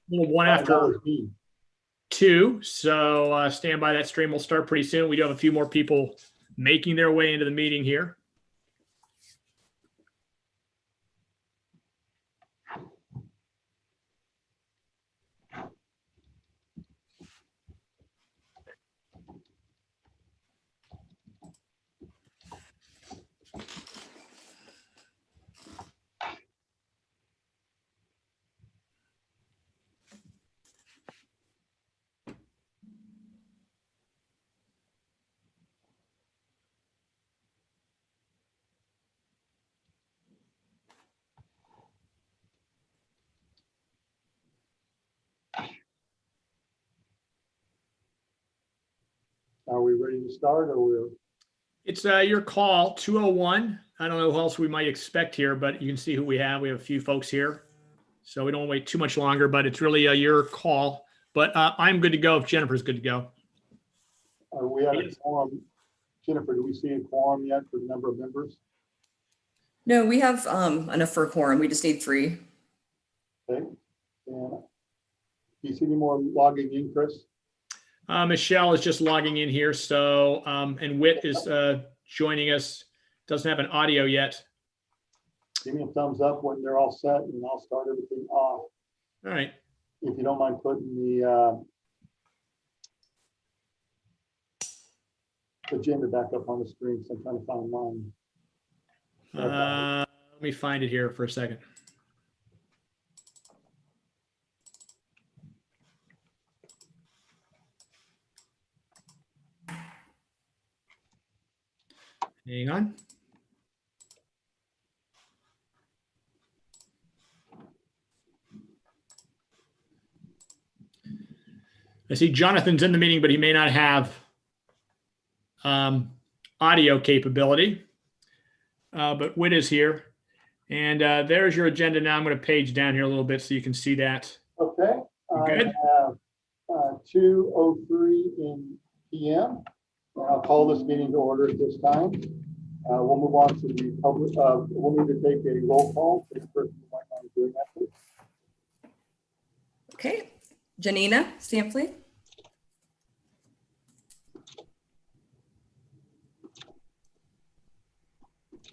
little one after 2. So stand by. That stream will start pretty soon. We do have a few more people making their way into the meeting here. Are we ready to start, or we're? It's your call, 201. I don't know who else we might expect here, but you can see who we have. We have a few folks here. So we don't wait too much longer, but it's really your call. But I'm good to go if Jennifer's good to go. Are we at a quorum? Jennifer, do we see a quorum yet for the number of members? No, we have enough for a quorum. We just need 3. Okay. And do you see any more logging in, Chris? Michelle is just logging in here. So, and Whit is joining us. Doesn't have an audio yet. Give me a thumbs up when they're all set, and I'll start everything off. All right. If you don't mind putting the agenda back up on the screen, so I'm trying to find mine. Let me find it here for a second. Hang on. I see Jonathan's in the meeting, but he may not have audio capability. But Whit is here. And there's your agenda now. I'm going to page down here a little bit so you can see that. Okay. Good. I have 2:03 p.m. And I'll call this meeting to order at this time. We'll move on to the public. We'll need to take a roll call. For the person who might mind doing that, please. Okay. Janina Stampley.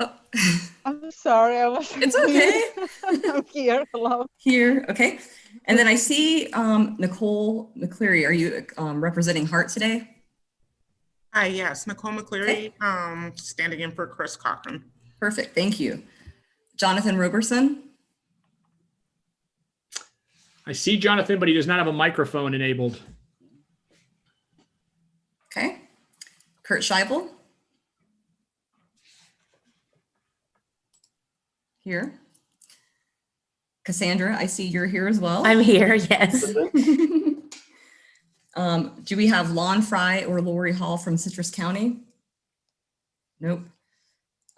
Oh. I'm sorry, I was. It's okay. I'm here. Hello. Here. Okay. And then I see Nicole McCleary. Are you representing Hart today? Hi, yes, Nicole McCleary, standing in for Chris Cochran. Perfect. Thank you. Jonathan Roberson. I see Jonathan, but he does not have a microphone enabled. Okay. Kurt Scheibel. Here. Cassandra, I see you're here as well. I'm here, yes. Do we have Lon Fry or Lori Hall from Citrus County? Nope.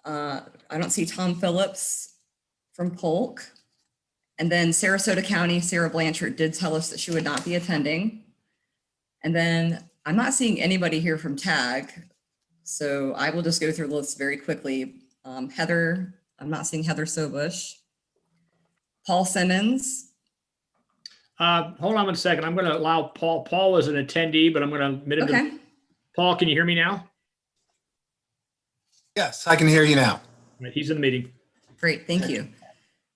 I don't see Tom Phillips from Polk. And then Sarasota County, Sarah Blanchard did tell us that she would not be attending. And then I'm not seeing anybody here from TAG. So I will just go through the list very quickly. Heather, I'm not seeing Heather Sobush. Paul Simmons. Hold on 1 second. I'm going to allow Paul. Paul is an attendee, but I'm going to admit him Okay. to. Paul, can you hear me now? Yes, I can hear you now. Right, he's in the meeting. Great, thank you.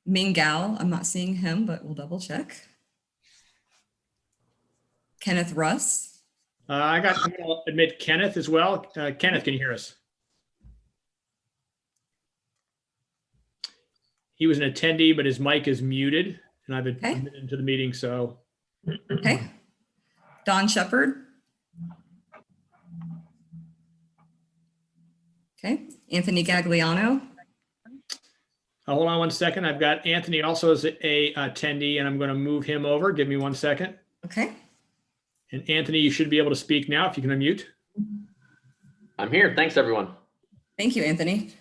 Ming Gao, I'm not seeing him, but we'll double check. Kenneth Russ. I'm going to admit Kenneth as well. Kenneth, can you hear us? He was an attendee, but his mic is muted, and I've admitted him to the meeting, so. Okay. Don Shepard. Okay. Anthony Gagliano. Hold on 1 second. I've got Anthony also as a attendee, and I'm going to move him over. Give me 1 second. Okay. And Anthony, you should be able to speak now if you can unmute. I'm here. Thanks, everyone. Thank you, Anthony.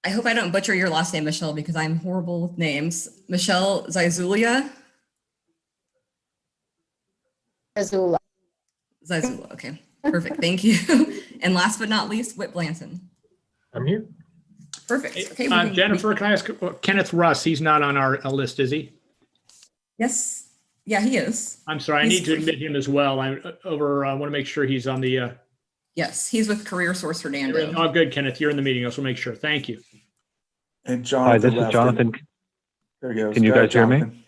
I hope I don't butcher your last name, Michelle, because I'm horrible with names. Michelle Zaizulia. Azula. Zaizulia. Okay. Perfect. Thank you. And last but not least, Whit Blanton. I'm here. Perfect. Okay. Jennifer, can I ask Kenneth Russ? He's not on our list, is he? Yes. Yeah, he is. I'm sorry, I He's- need to admit him as well. I want to make sure he's on the, Yes, he's with Career Source Fernando. oh, good, Kenneth, you're in the meeting. I just want to make sure. Thank you. And Hi, Jonathan this is left. Jonathan. There he goes. Can you Go ahead, guys hear me? Jonathan.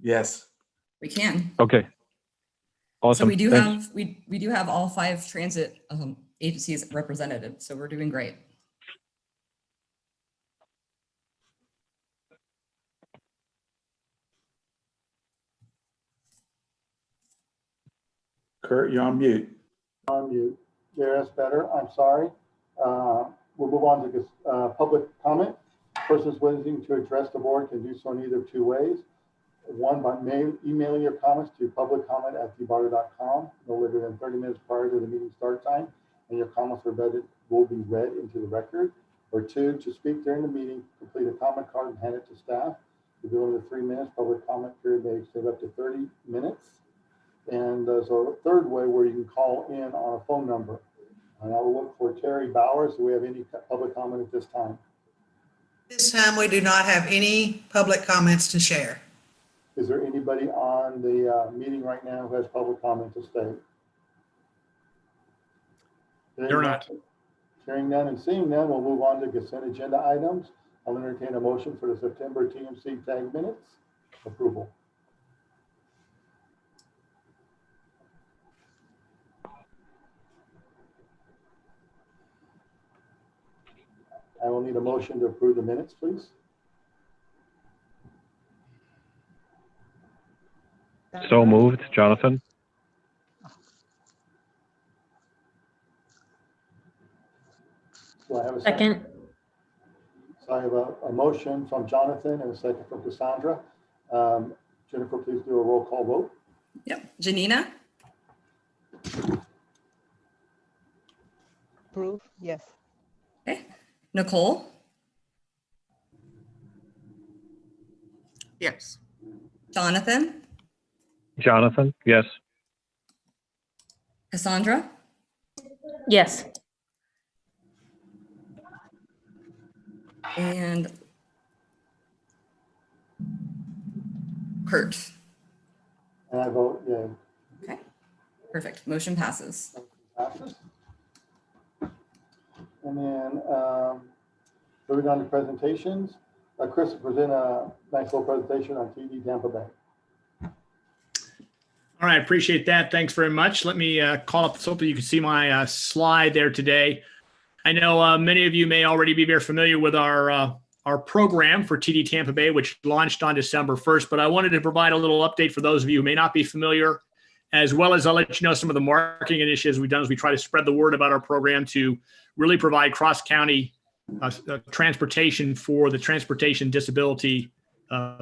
Yes. We can. Okay. Awesome. So we do Thanks. have, we do have all 5 transit agencies represented. So we're doing great. Kurt, you're on mute. On mute. Yeah, that's better. I'm sorry. We'll move on to this public comment. Persons wishing to address the board can do so in either of 2 ways. One, by emailing your comments to publiccomment@tbarta.com no later than 30 minutes prior to the meeting start time, and your comments will be read into the record. Or 2, to speak during the meeting, complete a comment card and hand it to staff. If you're under 3 minutes, public comment period may extend up to 30 minutes. And there's a third way where you can call in on a phone number. And I will look for Terry Bowers. Do we have any public comment at this time? This time, we do not have any public comments to share. Is there anybody on the meeting right now who has public comment to state? You're not. Hearing none and seeing none, we'll move on to consent agenda items. I'll entertain a motion for the September TMC tag minutes approval. I will need a motion to approve the minutes, please. So moved, Jonathan. Do I have a second? Second. So I have a motion from Jonathan and a second from Cassandra. Jennifer, please do a roll call vote. Yep. Janina, Approve, yes. okay. Nicole, Yes. Jonathan, Jonathan, yes. Cassandra, Yes. and Kurt. And I vote yay. Okay, perfect. Motion passes. Passes. And then moving on to presentations. Chris will present a nice little presentation on TD Tampa Bay. All right, appreciate that. Thanks very much. Let me call up so you can see my slide there today. I know many of you may already be very familiar with our program for TD Tampa Bay, which launched on December 1st, but I wanted to provide a little update for those of you who may not be familiar, as well as I'll let you know some of the marketing initiatives we've done as we try to spread the word about our program to really provide cross-county transportation for the transportation disability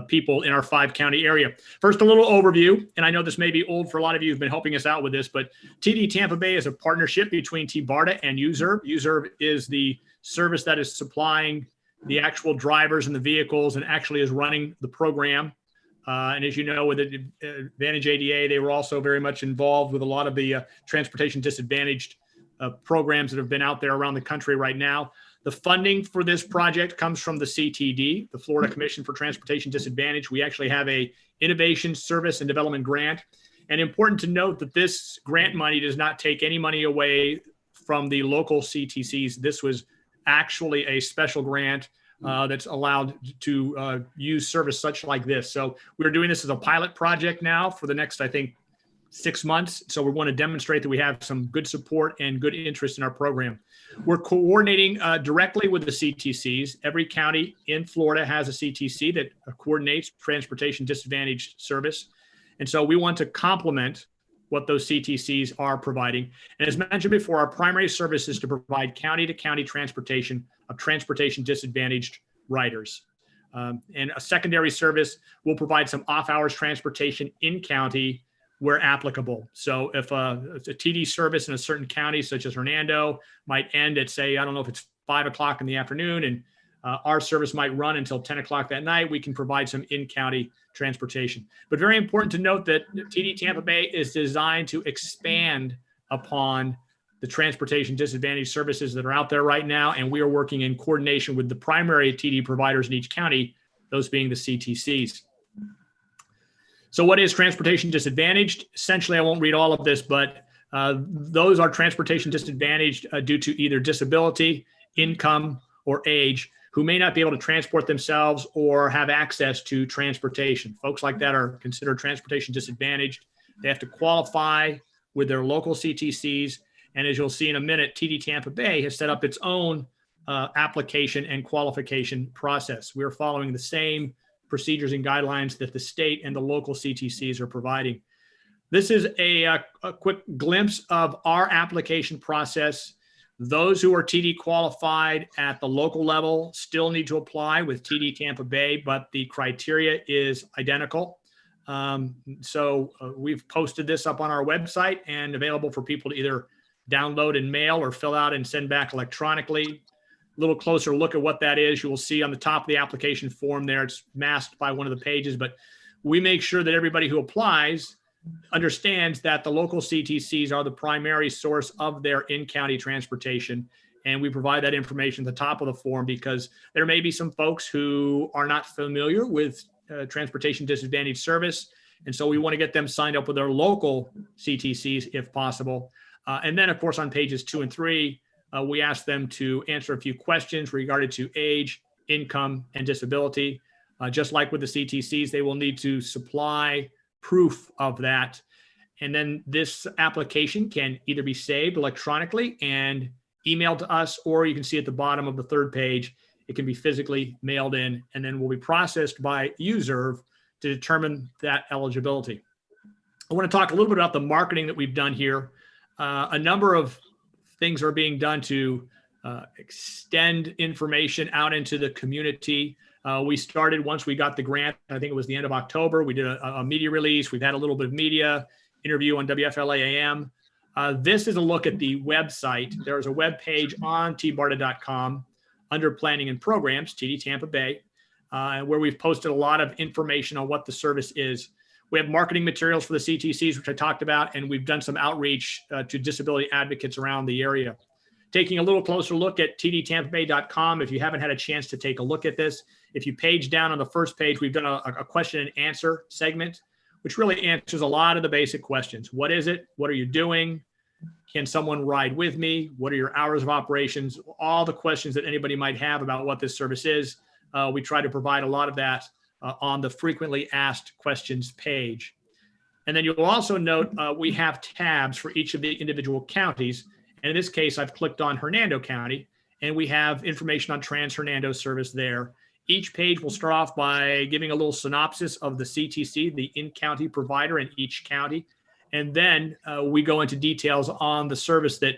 people in our 5-county area. First, a little overview, and I know this may be old for a lot of you who've been helping us out with this, but TD Tampa Bay is a partnership between TBARTA and USERV. USERV is the service that is supplying the actual drivers and the vehicles and actually is running the program. And as you know, with Advantage ADA, they were also very much involved with a lot of the transportation disadvantaged programs that have been out there around the country right now. The funding for this project comes from the CTD, the Florida Commission for Transportation Disadvantage. We actually have a innovation, service, and development grant. And important to note that this grant money does not take any money away from the local CTCs. This was actually a special grant that's allowed to use service such like this. So we're doing this as a pilot project now for the next, I think, 6 months. So we want to demonstrate that we have some good support and good interest in our program. We're coordinating directly with the CTCs. Every county in Florida has a CTC that coordinates transportation disadvantaged service. And so we want to complement what those CTCs are providing. And as mentioned before, our primary service is to provide county-to-county transportation of transportation disadvantaged riders. And a secondary service will provide some off-hours transportation in county where applicable. So if a TD service in a certain county, such as Hernando, might end at, say, I don't know if it's 5 o'clock in the afternoon, and our service might run until 10 o'clock that night, we can provide some in-county transportation. But very important to note that TD Tampa Bay is designed to expand upon the transportation disadvantaged services that are out there right now, and we are working in coordination with the primary TD providers in each county, those being the CTCs. So what is transportation disadvantaged? Essentially, I won't read all of this, but those are transportation disadvantaged due to either disability, income, or age, who may not be able to transport themselves or have access to transportation. Folks like that are considered transportation disadvantaged. They have to qualify with their local CTCs. And as you'll see in a minute, TD Tampa Bay has set up its own application and qualification process. We're following the same procedures and guidelines that the state and the local CTCs are providing. This is a quick glimpse of our application process. Those who are TD qualified at the local level still need to apply with TD Tampa Bay, but the criteria is identical. We've posted this up on our website and available for people to either download and mail or fill out and send back electronically. A little closer look at what that is. You will see on the top of the application form there, it's masked by one of the pages, but we make sure that everybody who applies understands that the local CTCs are the primary source of their in-county transportation. And we provide that information at the top of the form because there may be some folks who are not familiar with transportation disadvantaged service. And so we want to get them signed up with their local CTCs if possible. And then, of course, on pages 2 and 3, we ask them to answer a few questions regarding to age, income, and disability. Just like with the CTCs, they will need to supply proof of that. And then this application can either be saved electronically and emailed to us, or you can see at the bottom of the third page, it can be physically mailed in and then will be processed by USERV to determine that eligibility. I want to talk a little bit about the marketing that we've done here. A number of things are being done to extend information out into the community. We started once we got the grant, I think it was the end of October, we did a media release. We've had a little bit of media interview on WFLA AM. This is a look at the website. There's a web page on TBARTA.com under planning and programs, TD Tampa Bay, where we've posted a lot of information on what the service is. We have marketing materials for the CTCs, which I talked about, and we've done some outreach to disability advocates around the area. Taking a little closer look at tdtampabay.com, if you haven't had a chance to take a look at this, if you page down on the first page, we've done a question and answer segment, which really answers a lot of the basic questions. What is it? What are you doing? Can someone ride with me? What are your hours of operations? All the questions that anybody might have about what this service is. We try to provide a lot of that on the frequently asked questions page. And then you'll also note we have tabs for each of the individual counties. And in this case, I've clicked on Hernando County, and we have information on Trans Hernando service there. Each page will start off by giving a little synopsis of the CTC, the in-county provider in each county. And then we go into details on the service that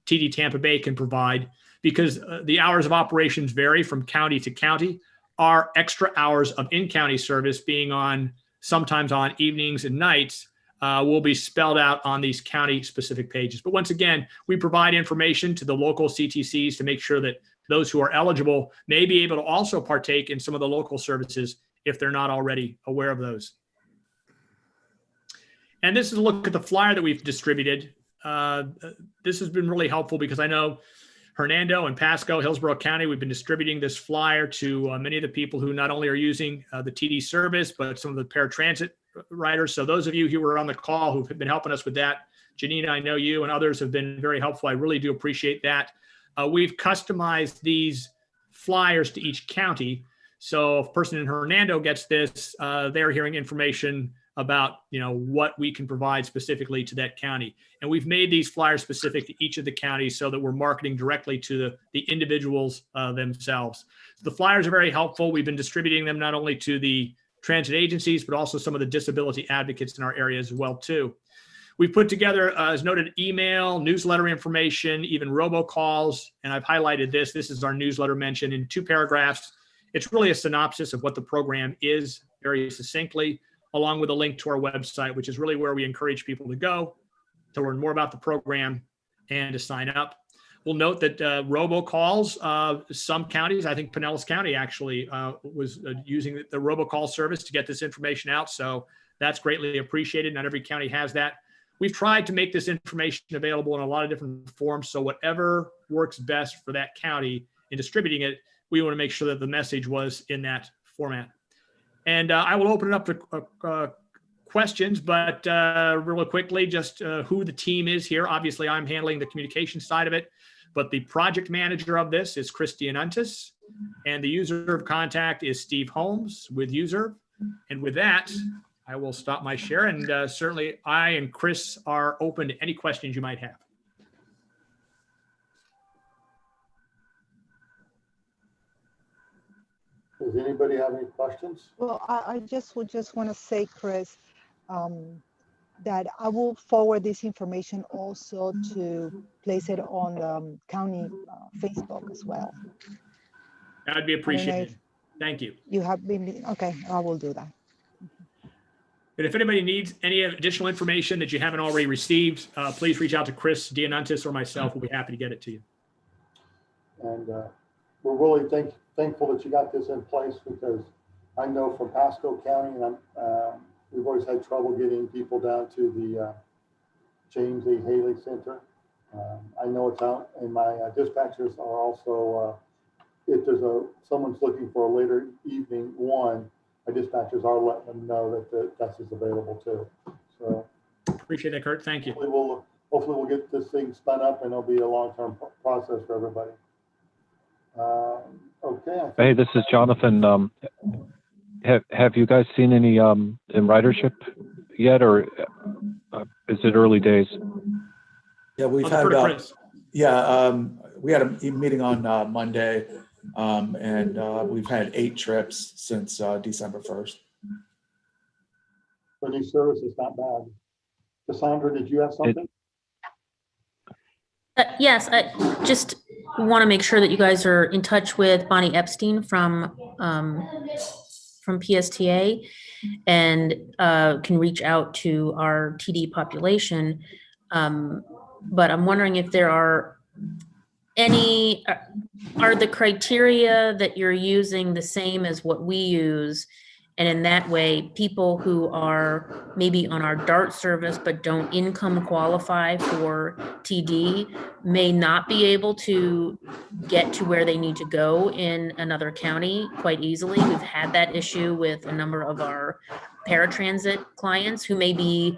TD Tampa Bay can provide, because the hours of operations vary from county to county. Our extra hours of in-county service being on sometimes on evenings and nights will be spelled out on these county-specific pages. But once again, we provide information to the local CTCs to make sure that those who are eligible may be able to also partake in some of the local services if they're not already aware of those. And this is a look at the flyer that we've distributed. This has been really helpful because I know Hernando and Pasco, Hillsborough County, we've been distributing this flyer to many of the people who not only are using the TD service, but some of the paratransit riders. So those of you who were on the call who've been helping us with that, Janina, I know you and others have been very helpful. I really do appreciate that. We've customized these flyers to each county. So if a person in Hernando gets this, they're hearing information about what we can provide specifically to that county. And we've made these flyers specific to each of the counties so that we're marketing directly to the individuals themselves. So the flyers are very helpful. We've been distributing them not only to the transit agencies, but also some of the disability advocates in our area as well too. We've put together, as noted, email, newsletter information, even robocalls, and I've highlighted this. This is our newsletter mentioned in 2 paragraphs. It's really a synopsis of what the program is very succinctly, along with a link to our website, which is really where we encourage people to go to learn more about the program and to sign up. We'll note that robocalls, some counties, I think Pinellas County actually was using the robocall service to get this information out. So that's greatly appreciated. Not every county has that. We've tried to make this information available in a lot of different forms. So whatever works best for that county in distributing it, we want to make sure that the message was in that format. And I will open it up to questions, but really quickly, just who the team is here. Obviously, I'm handling the communication side of it, but the project manager of this is Chris Dianuntis, and the user of contact is Steve Holmes with user. And with that, I will stop my share, and certainly I and Chris are open to any questions you might have. Does anybody have any questions? Well, I just would just want to say, Chris, that I will forward this information also to place it on the county Facebook as well. That would be I don't know if appreciated. Thank you. you have been, okay, I will do that. And if anybody needs any additional information that you haven't already received, please reach out to Chris Dianuntis or myself. We'll be happy to get it to you. And we're really thankful that you got this in place, because I know from Pasco County, and we've always had trouble getting people down to the James A. Haley Center. I know it's out, and my dispatchers are also, if there's someone's looking for a later evening one, my dispatchers are letting them know that that's available too. So Appreciate that, Kurt. Thank you. hopefully we'll get this thing spun up, and it'll be a long-term process for everybody. Okay. Hey, this is Jonathan. Have you guys seen any in ridership yet, or is it early days? Yeah, we've I'll had, defer to Chris. we had a meeting on Monday, and we've had 8 trips since December 1st. For new service, it's not bad. Cassandra, did you have something? Yes, I just want to make sure that you guys are in touch with Bonnie Epstein from PSTA and can reach out to our TD population. But I'm wondering if there are the criteria that you're using the same as what we use? And in that way, people who are maybe on our DART service but don't income qualify for TD may not be able to get to where they need to go in another county quite easily. We've had that issue with a number of our paratransit clients who may be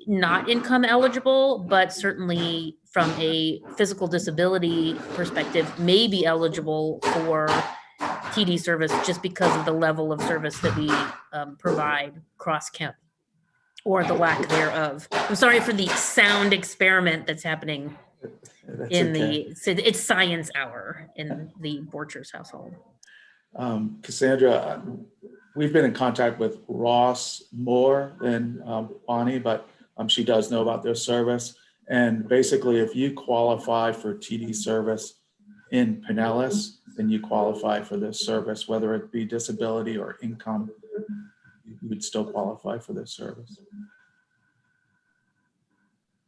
not income eligible, but certainly from a physical disability perspective may be eligible for TD service just because of the level of service that we provide cross-county, or the lack thereof. I'm sorry for the sound experiment that's happening in it's science hour in the Borchers household. Cassandra, we've been in contact with Ross more than Bonnie, but she does know about their service. And basically, if you qualify for TD service in Pinellas, then you qualify for this service, whether it be disability or income, you would still qualify for this service.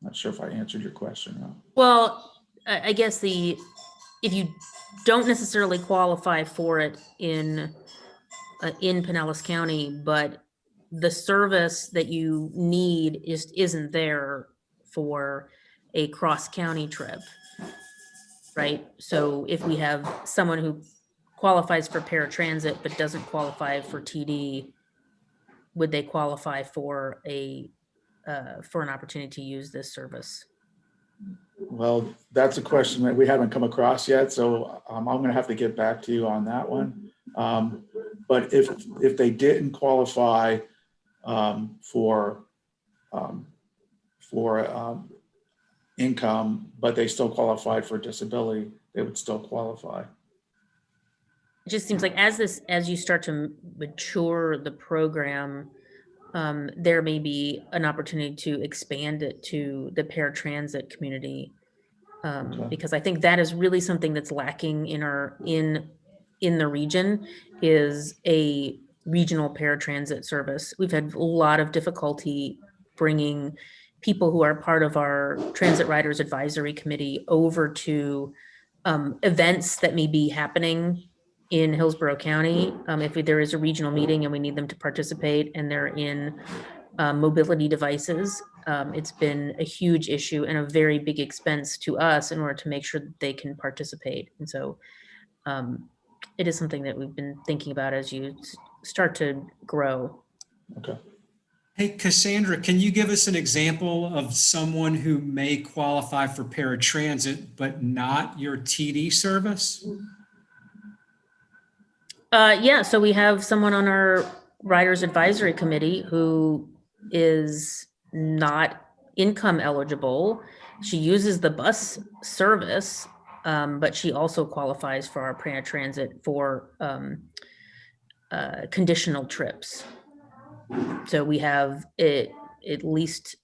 Not sure if I answered your question. No. Well, I guess if you don't necessarily qualify for it in Pinellas County, but the service that you need isn't there for a cross-county trip, right? So if we have someone who qualifies for paratransit but doesn't qualify for TD, would they qualify for an opportunity to use this service? Well, that's a question that we haven't come across yet, so I'm going to have to get back to you on that one. But if they didn't qualify for income, but they still qualified for disability, they would still qualify. It just seems like as you start to mature the program, there may be an opportunity to expand it to the paratransit community, because I think that is really something that's lacking in the region, is a regional paratransit service. We've had a lot of difficulty bringing people who are part of our Transit Riders Advisory Committee over to events that may be happening in Hillsborough County. If there is a regional meeting and we need them to participate and they're in mobility devices, it's been a huge issue and a very big expense to us in order to make sure that they can participate. And so it is something that we've been thinking about as you start to grow. Okay. Hey, Cassandra, can you give us an example of someone who may qualify for paratransit but not your TD service? Yeah, so we have someone on our Riders Advisory Committee who is not income eligible. She uses the bus service, but she also qualifies for our paratransit for conditional trips. So we have it at least.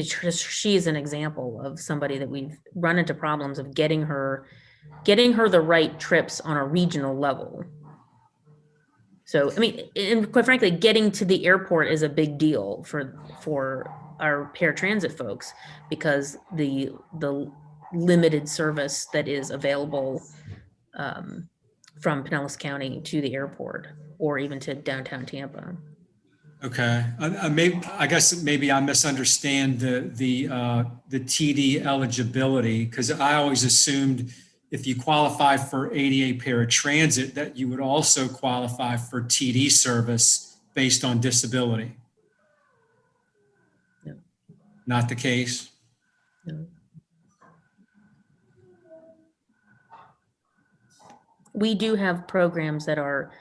She is an example of somebody that we've run into problems of getting her the right trips on a regional level. So, I mean, and quite frankly, getting to the airport is a big deal for our paratransit folks because the limited service that is available from Pinellas County to the airport or even to downtown Tampa. Okay, I guess maybe I misunderstand the TD eligibility because I always assumed if you qualify for ADA paratransit that you would also qualify for TD service based on disability. No. Not the case. No. We do have programs that are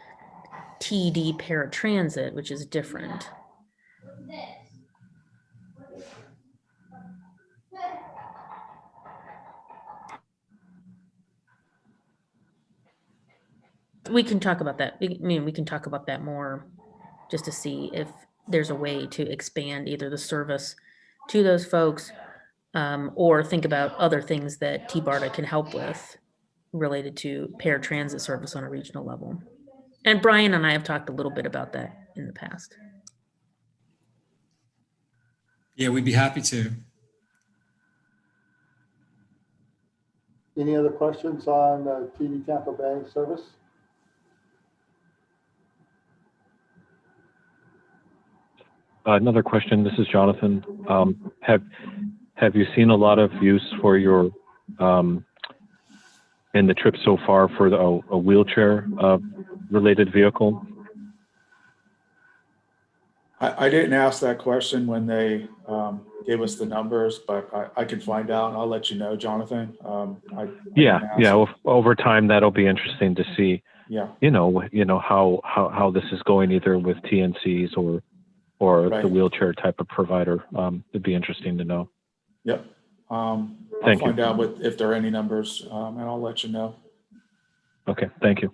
TD paratransit, which is different. We can talk about that. We can talk about that more just to see if there's a way to expand either the service to those folks or think about other things that TBARTA can help with related to paratransit service on a regional level. And Brian and I have talked a little bit about that in the past. Yeah, we'd be happy to. Any other questions on TD Tampa Bay service? Another question. This is Jonathan. Have you seen a lot of use for your in the trip so far for a wheelchair related vehicle? I didn't ask that question when they gave us the numbers, but I can find out and I'll let you know, Jonathan. Yeah. Over time, that'll be interesting to see. Yeah. You know how this is going either with TNCs or Right. the wheelchair type of provider. It'd be interesting to know. Yep. I'll Thank you. find out if there are any numbers and I'll let you know. Okay. Thank you.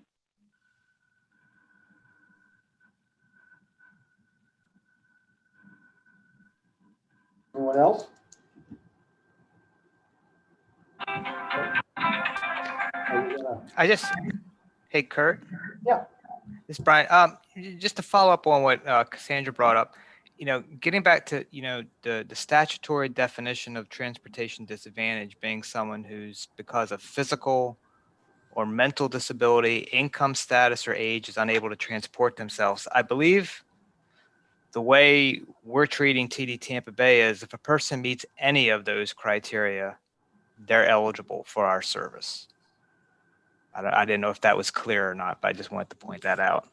Anyone else? Hey, Kurt. Yeah. This is Brian. Just to follow up on what Cassandra brought up, getting back to, the statutory definition of transportation disadvantage being someone who's because of physical or mental disability, income status, or age is unable to transport themselves. I believe the way we're treating TD Tampa Bay is if a person meets any of those criteria, they're eligible for our service. I didn't know if that was clear or not, but I just wanted to point that out.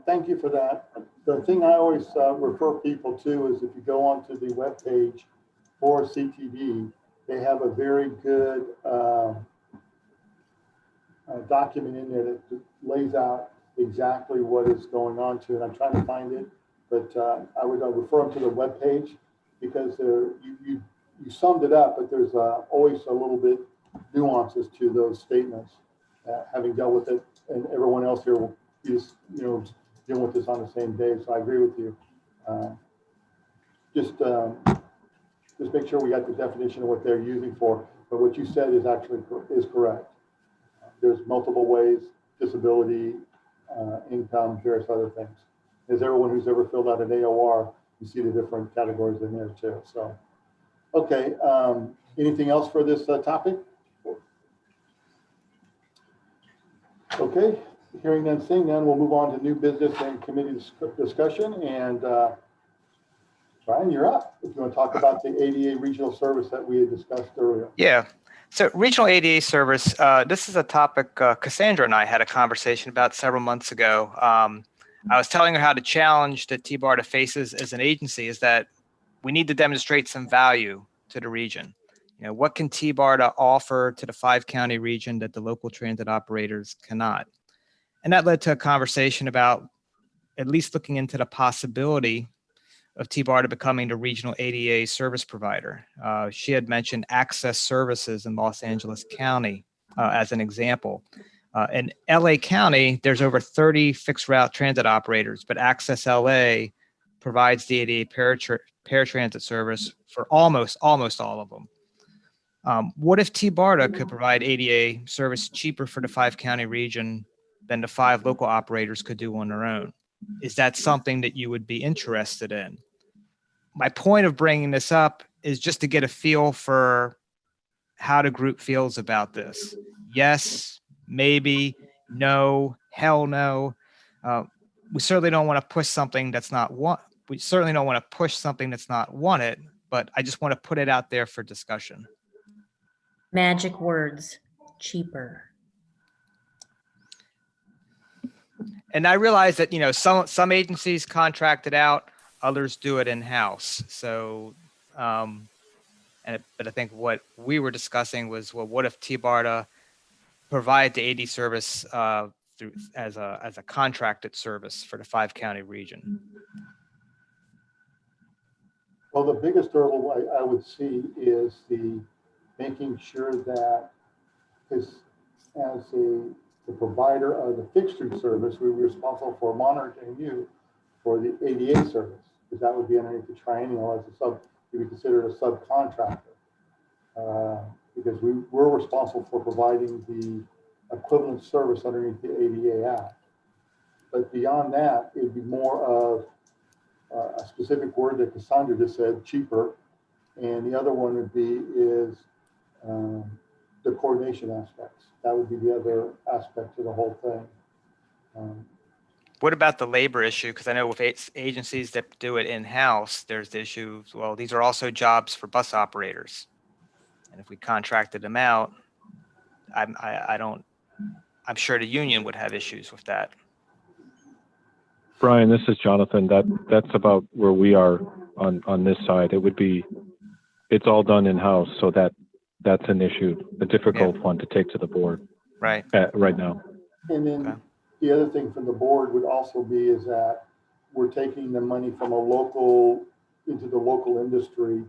Thank you for that. The thing I always refer people to is if you go onto the webpage for CTD, they have a very good document in there that lays out exactly what is going on to it. I'm trying to find it, but I would refer them to the webpage because you summed it up, but there's always a little bit nuances to those statements. Having dealt with it, and everyone else here will be just, dealing with this on the same day. So I agree with you. Just make sure we got the definition of what they're using for. But what you said is actually correct. There's multiple ways: disability, income, various other things. As everyone who's ever filled out an AOR, you see the different categories in there too. So, okay. Anything else for this topic? Okay. Hearing none, seeing none, we'll move on to new business and committee discussion. And Brian, you're up. If you want to talk about the ADA regional service that we had discussed earlier. Yeah. So regional ADA service, this is a topic Cassandra and I had a conversation about several months ago. I was telling her how the challenge that TBARTA faces as an agency is that we need to demonstrate some value to the region. You know, what can TBARTA offer to the 5-county region that the local transit operators cannot? And that led to a conversation about at least looking into the possibility of TBARTA becoming the regional ADA service provider. She had mentioned Access Services in Los Angeles County as an example. In LA County, there's over 30 fixed route transit operators, but Access LA provides the ADA paratransit service for almost all of them. What if TBARTA could provide ADA service cheaper for the 5-county region than the 5 local operators could do on their own? Is that something that you would be interested in? My point of bringing this up is just to get a feel for how the group feels about this. Yes, maybe, no, hell no. We certainly don't want to push something that's not we certainly don't want to push something that's not wanted, but I just want to put it out there for discussion. Magic words, cheaper. And I realize that, you know, some agencies contract it out, others do it in-house. So, but I think what we were discussing was, well, what if TBARTA provide the AD service through as a contracted service for the 5-county region? Well, the biggest hurdle I would see is the making sure that as the provider of the fixtured service, we were responsible for monitoring you for the ADA service, because that would be underneath the triennial as you would consider it a subcontractor. Because we're responsible for providing the equivalent service underneath the ADA Act. But beyond that, it'd be more of a specific word that Cassandra just said, cheaper. And the other one would be is the coordination aspects. That would be the other aspect to the whole thing. What about the labor issue? Because I know with agencies that do it in-house, there's the issue, well, these are also jobs for bus operators. And if we contracted them out, I'm sure the union would have issues with that. Brian, this is Jonathan. That's about where we are on this side. It's all done in-house, so that's an issue, a difficult one to take to the board right now. And then the other thing from the board would also be is that we're taking the money from into the local industry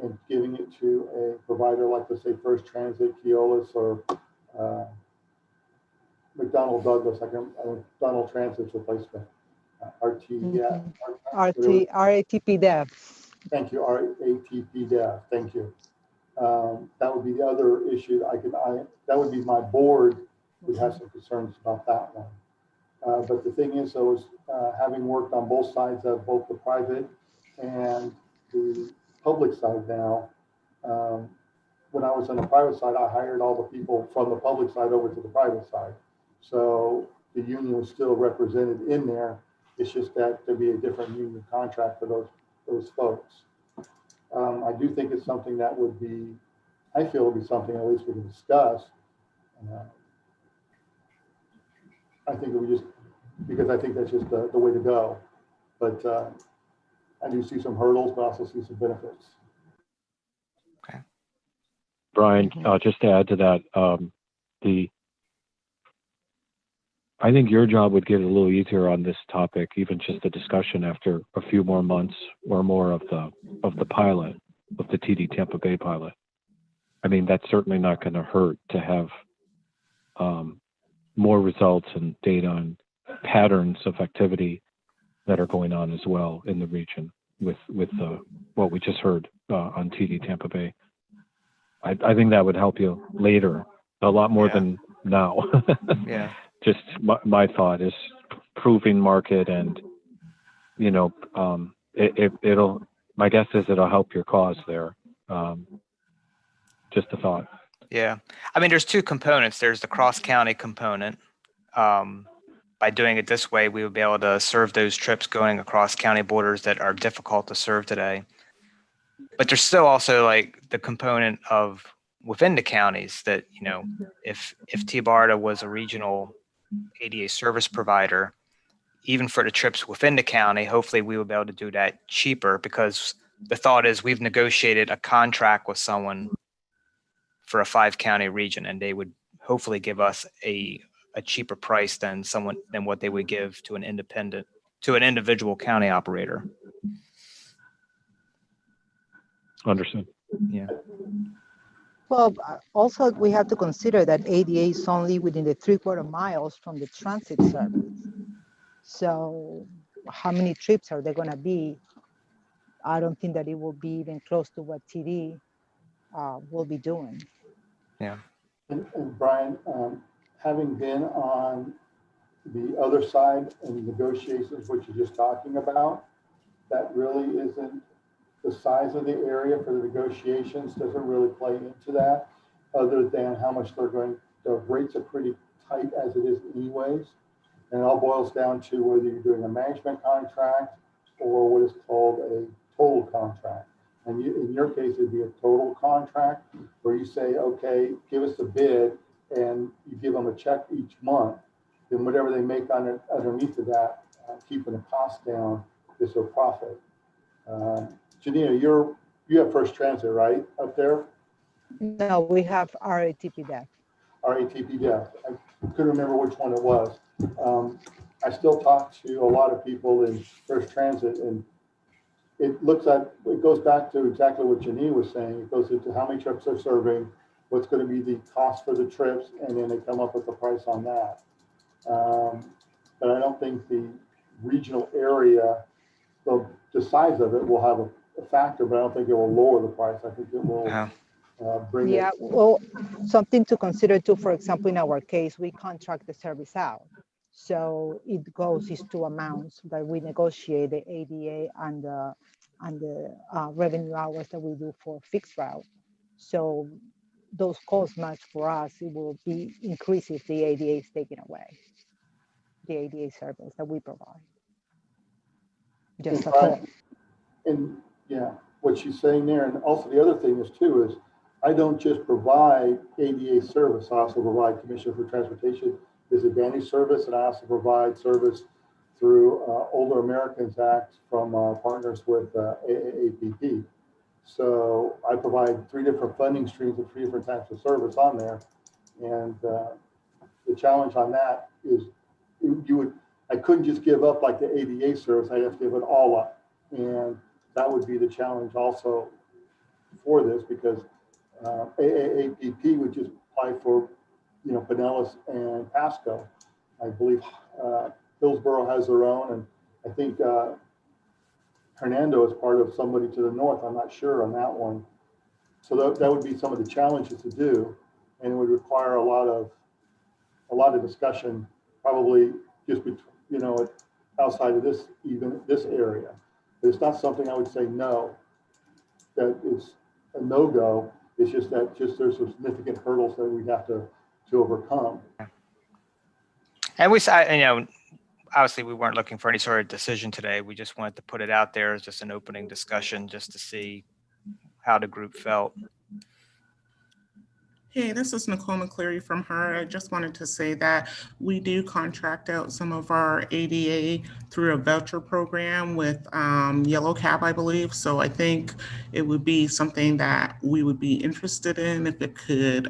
and giving it to a provider like, let's say, First Transit, Keolis, or McDonnell Douglas, like Donald Transit's replacement, RATP Dev. Thank you, RATP Dev. Thank you. That would be the other issue. That would be my board would have some concerns about that one. But the thing is, though, is having worked on both sides of both the private and the public side now, when I was on the private side, I hired all the people from the public side over to the private side. So the union was still represented in there. It's just that there'd be a different union contract for those folks. I do think it's something that would be, I feel would be something at least we can discuss. I think it would because I think that's just the way to go. But I do see some hurdles, but also see some benefits. Okay. Brian, just to add to that, I think your job would get a little easier on this topic, even just the discussion after a few more months or more of the pilot, of the TD Tampa Bay pilot. I mean, that's certainly not going to hurt to have more results and data and patterns of activity that are going on as well in the region with what we just heard on TD Tampa Bay. I think that would help you later a lot more than now. Yeah. Just my thought is proving market, and it'll. My guess is it'll help your cause there. Just a thought. Yeah, I mean, there's two components. There's the cross-county component. By doing it this way, we would be able to serve those trips going across county borders that are difficult to serve today. But there's still also like the component of within the counties that, if TBARTA was a regional ADA service provider, even for the trips within the county, hopefully we will be able to do that cheaper, because the thought is we've negotiated a contract with someone for a 5-county region, and they would hopefully give us a cheaper price than what they would give to an individual county operator. Understood. Yeah. Well, also we have to consider that ADA is only within the 3/4 miles from the transit service. So how many trips are there going to be? I don't think that it will be even close to what TD will be doing. Yeah. And Brian, having been on the other side in negotiations, which you're just talking about, that really isn't the size of the area for the negotiations doesn't really play into that, other than how much they're going. The rates are pretty tight as it is anyways. And it all boils down to whether you're doing a management contract or what is called a total contract. And in your case, it'd be a total contract where you say, okay, give us a bid, and you give them a check each month. Then whatever they make on it underneath of that, keeping the cost down, is their profit. Janina, you have First Transit, right, up there? No, we have RATP DEF. RATP DEF. I couldn't remember which one it was. I still talk to a lot of people in First Transit, and it goes back to exactly what Janine was saying. It goes into how many trips they're serving, what's going to be the cost for the trips, and then they come up with the price on that. But I don't think the regional area, the size of it will have a factor, but I don't think it will lower the price. I think it will bring it. Yeah, well, something to consider too, for example, in our case, we contract the service out. So it goes is two amounts that we negotiate, the ADA and the revenue hours that we do for fixed route. So those costs match for us. It will be increased if the ADA is taken away, the ADA service that we provide. Just a thought. And yeah, what she's saying there, and also the other thing is too, is I don't just provide ADA service, I also provide Commission for Transportation Disadvantage service, and I also provide service through Older Americans Act from partners with AAPP. So I provide 3 different funding streams of 3 different types of service on there. And the challenge on that is I couldn't just give up like the ADA service, I have to give it all up. And that would be the challenge also for this, because AAPP would just apply for, Pinellas and Pasco. I believe Hillsborough has their own, and I think Hernando is part of somebody to the north. I'm not sure on that one. So that would be some of the challenges to do, and it would require a lot of discussion, probably just outside of this area. But it's not something I would say no, that is a no-go. It's just that there's some significant hurdles that we have to overcome. And obviously we weren't looking for any sort of decision today. We just wanted to put it out there as just an opening discussion, just to see how the group felt. Hey, this is Nicole McCleary from HER. I just wanted to say that we do contract out some of our ADA through a voucher program with Yellow Cab, I believe. So I think it would be something that we would be interested in if it could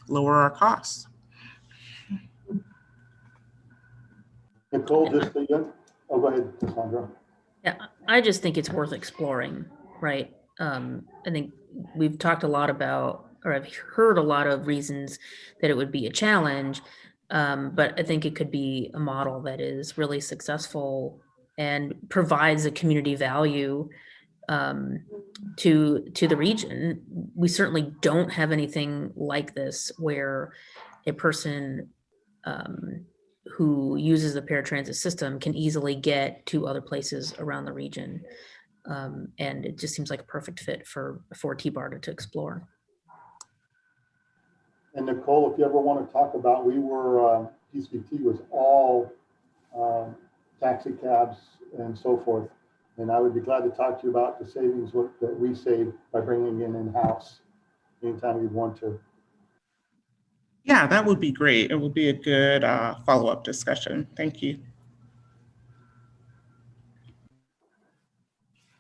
lower our costs. Nicole, go ahead, Cassandra. Yeah, I just think it's worth exploring, right? I think we've talked a lot about, or I've heard a lot of reasons that it would be a challenge, but I think it could be a model that is really successful and provides a community value to the region. We certainly don't have anything like this where a person who uses the paratransit system can easily get to other places around the region. And it just seems like a perfect fit for TBARTA to explore. And Nicole, if you ever want to talk about, PCT was all taxi cabs and so forth. And I would be glad to talk to you about the savings that we save by bringing it in-house anytime you'd want to. Yeah, that would be great. It would be a good follow-up discussion. Thank you.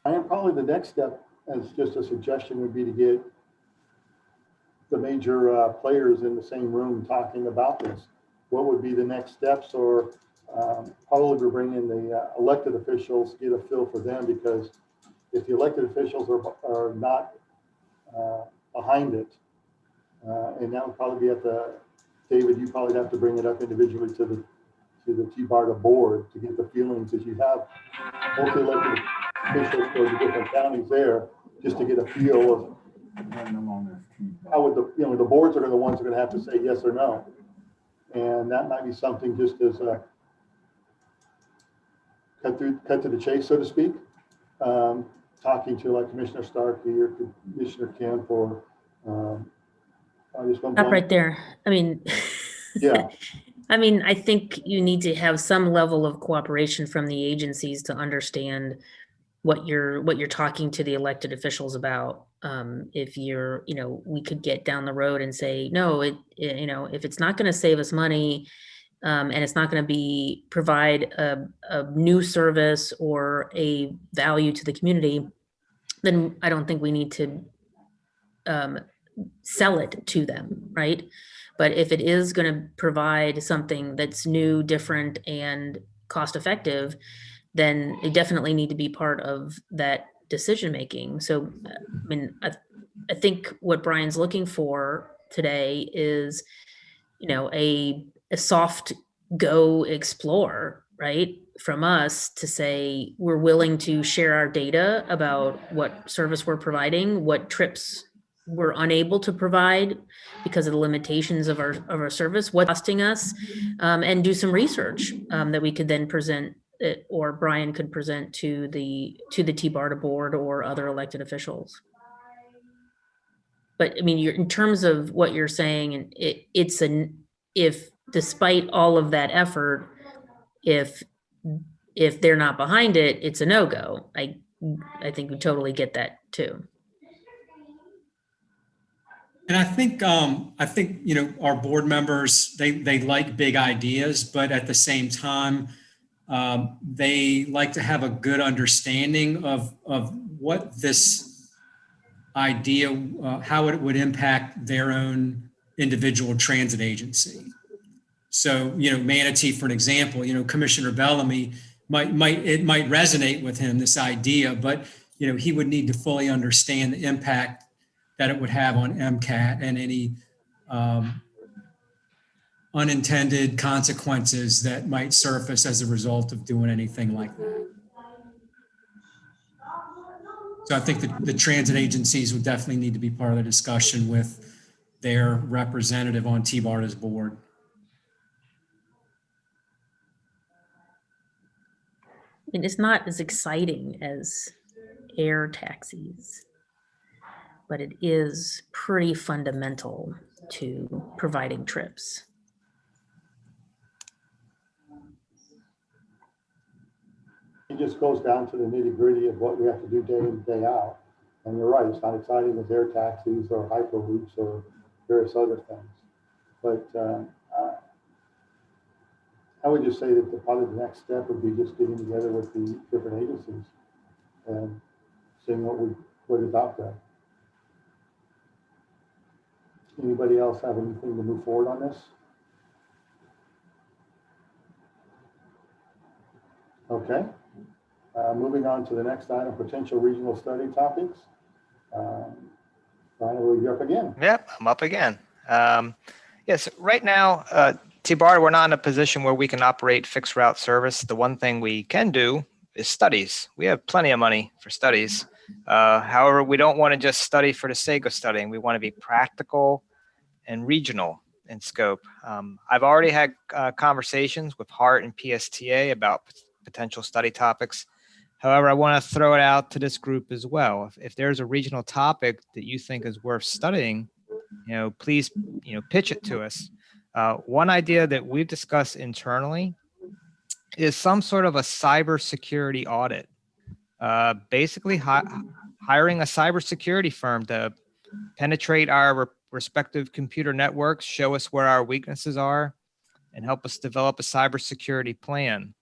I am probably the next step, as just a suggestion, would be to get the major players in the same room talking about this. What would be the next steps, or probably we're bringing the elected officials, get a feel for them, because if the elected officials are not behind it, and that would probably be at the, David, you probably have to bring it up individually to the TBARTA board to get the feelings, as you have both the elected officials for the different counties there, just to get a feel of how would the boards are the ones that are going to have to say yes or no. And that might be something just as a cut to the chase, so to speak. Talking to like Commissioner Starkey or Commissioner Kemp, or Stop right there. I mean, yeah. I mean, I think you need to have some level of cooperation from the agencies to understand what you're talking to the elected officials about. If you're, we could get down the road and say, no, if it's not going to save us money, and it's not going to provide a new service or a value to the community, then I don't think we need to sell it to them, right? But if it is going to provide something that's new, different, and cost effective, then they definitely need to be part of that decision making. So, I mean, I think what Brian's looking for today is, a soft go explore, right, from us to say we're willing to share our data about what service we're providing, what trips we're unable to provide because of the limitations of our service, what's costing us, and do some research that we could then present it, or Brian could present to the TBARTA board or other elected officials. But I mean, in terms of what you're saying, if despite all of that effort, if they're not behind it, it's a no-go. I think we totally get that too. And I think our board members, they like big ideas, but at the same time, they like to have a good understanding of what this idea, how it would impact their own individual transit agency. So, Manatee, for an example, Commissioner Bellamy might resonate with him, this idea, but, he would need to fully understand the impact that it would have on MCAT and any unintended consequences that might surface as a result of doing anything like that. So I think that the transit agencies would definitely need to be part of the discussion with their representative on TBARTA's board. I mean, it's not as exciting as air taxis, but it is pretty fundamental to providing trips. It just goes down to the nitty gritty of what we have to do day in, day out. And you're right, it's not exciting as air taxis or hyperloops or various other things. But I would just say that probably the next step would be just getting together with the different agencies and seeing what is out there. Anybody else have anything to move forward on this? Okay. Moving on to the next item, potential regional study topics. Brian, will you up again? Yep, I'm up again. Yes, right now, TBARTA, we're not in a position where we can operate fixed route service. The one thing we can do is studies. We have plenty of money for studies. However, we don't want to just study for the sake of studying. We want to be practical and regional in scope. I've already had conversations with HART and PSTA about potential study topics. However, I want to throw it out to this group as well. If there's a regional topic that you think is worth studying, please, pitch it to us. One idea that we've discussed internally is some sort of a cybersecurity audit. Basically, hiring a cybersecurity firm to penetrate our respective computer networks, show us where our weaknesses are, and help us develop a cybersecurity plan.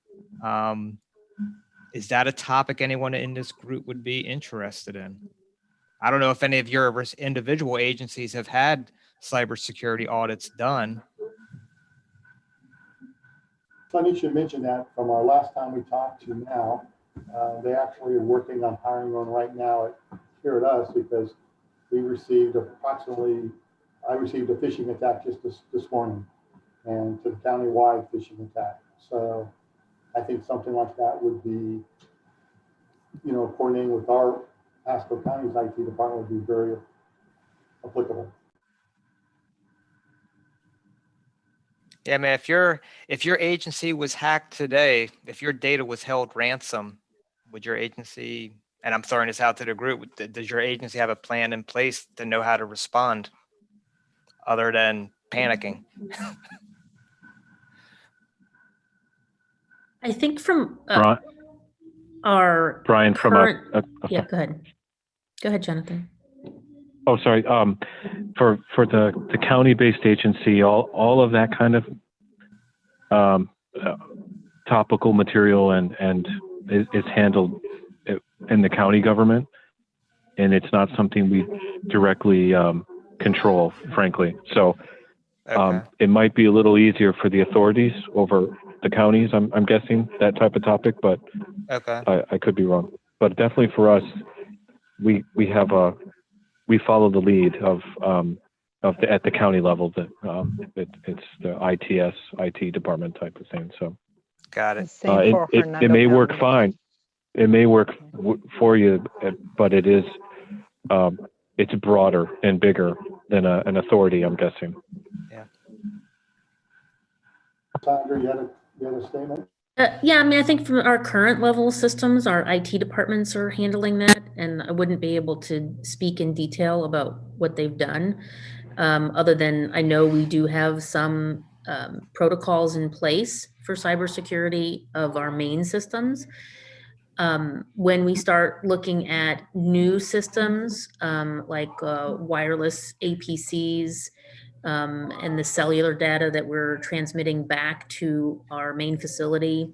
is that a topic anyone in this group would be interested in? I don't know if any of your individual agencies have had cybersecurity audits done. Funny you should mention that. From our last time we talked to now, they actually are working on hiring one right now here at us, because we received I received a phishing attack just this morning, and to the countywide phishing attack. So I think something like that would be, coordinating with our Pasco County's IT department would be very applicable. Yeah, man, if your agency was hacked today, if your data was held ransom, would your agency, and I'm throwing this out to the group, does your agency have a plan in place to know how to respond other than panicking? I think from Brian, our Brian, from current, a yeah, go ahead. Go ahead, Jonathan. oh, sorry. For the county-based agency, all of that kind of topical material and is handled in the county government, and it's not something we directly control, frankly. So it might be a little easier for the authorities over the counties. I'm guessing that type of topic, but I could be wrong. But definitely for us, we follow the lead of at the county level. That it's the IT department type of thing. So got it. It may work fine. It may work for you, but it is it's broader and bigger than an authority, I'm guessing. Yeah. Sandra, you had a statement? Yeah, I mean, I think from our current level systems, our IT departments are handling that, and I wouldn't be able to speak in detail about what they've done, other than I know we do have some protocols in place for cybersecurity of our main systems. When we start looking at new systems, like wireless APCs, and the cellular data that we're transmitting back to our main facility,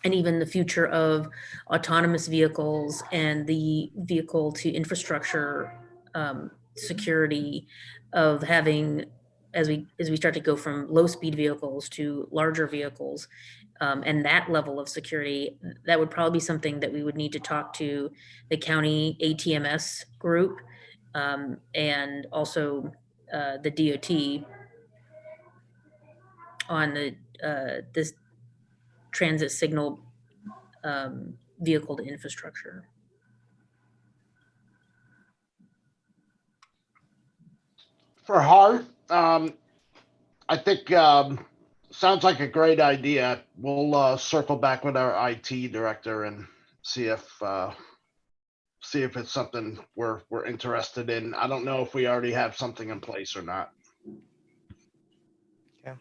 and even the future of autonomous vehicles and the vehicle to infrastructure security of having, as we start to go from low speed vehicles to larger vehicles, and that level of security, that would probably be something that we would need to talk to the county ATMS group, and also the DOT on the this transit signal vehicle to infrastructure. For Hart, I think sounds like a great idea. We'll circle back with our IT director and see if it's something we're interested in. I don't know if we already have something in place or not. Yeah.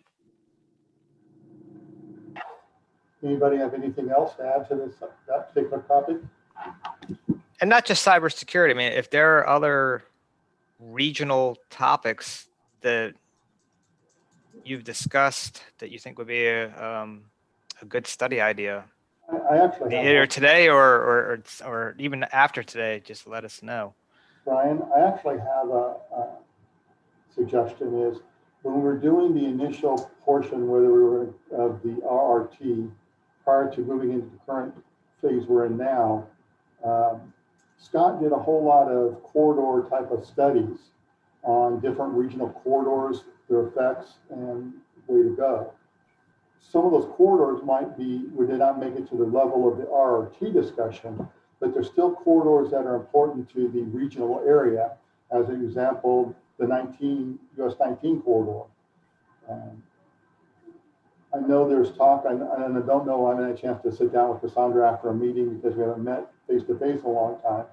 Anybody have anything else to add to that particular topic? And not just cybersecurity. I mean, if there are other regional topics that you've discussed that you think would be a good study idea, I actually have either today or even after today, just let us know. Brian, I actually have a suggestion. Is when we're doing the initial portion, whether we were of the RRT, prior to moving into the current phase we're in now, Scott did a whole lot of corridor type of studies on different regional corridors, their effects, and way to go. Some of those corridors did not make it to the level of the RRT discussion, but there's still corridors that are important to the regional area. As an example, the US 19 corridor. I know there's talk, and I don't know, I haven't had a chance to sit down with Cassandra after a meeting because we haven't met face-to-face in a long time,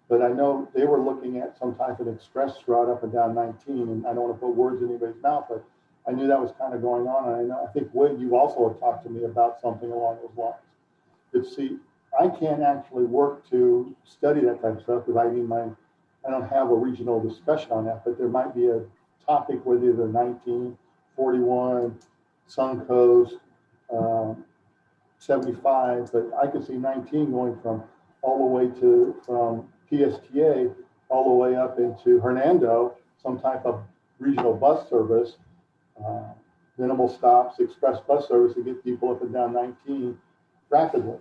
but I know they were looking at some type of express route up and down 19, and I don't want to put words in anybody's mouth, but I knew that was kind of going on, and I think Wood, you also have talked to me about something along those lines. But see, I can't actually work to study that type of stuff because I don't have a regional discussion on that, but there might be a topic with either 19, 41, Suncoast, 75, but I could see 19 going from all the way from PSTA all the way up into Hernando, some type of regional bus service, minimal stops, express bus service to get people up and down 19 rapidly.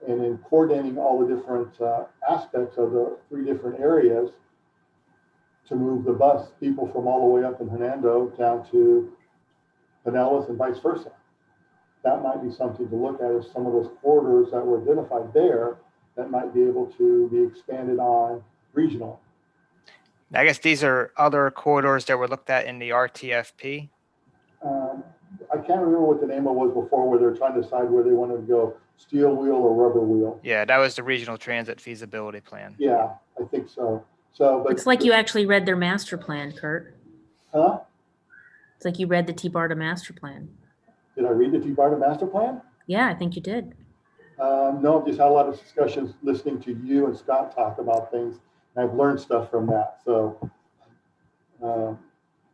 And in coordinating all the different aspects of the 3 different areas to move the bus people from all the way up in Hernando down to Pinellas and vice versa. That might be something to look at as some of those corridors that were identified there that might be able to be expanded on regional. I guess these are other corridors that were looked at in the RTFP. I can't remember what the name of it was before, where they're trying to decide where they wanted to go, steel wheel or rubber wheel. Yeah, that was the regional transit feasibility plan. Yeah, I think so. But It's like you actually read their master plan, Kurt. Huh? It's like you read the TBARTA master plan. Did I read the TBARTA master plan? Yeah, I think you did. No, I've just had a lot of discussions listening to you and Scott talk about things, and I've learned stuff from that. So,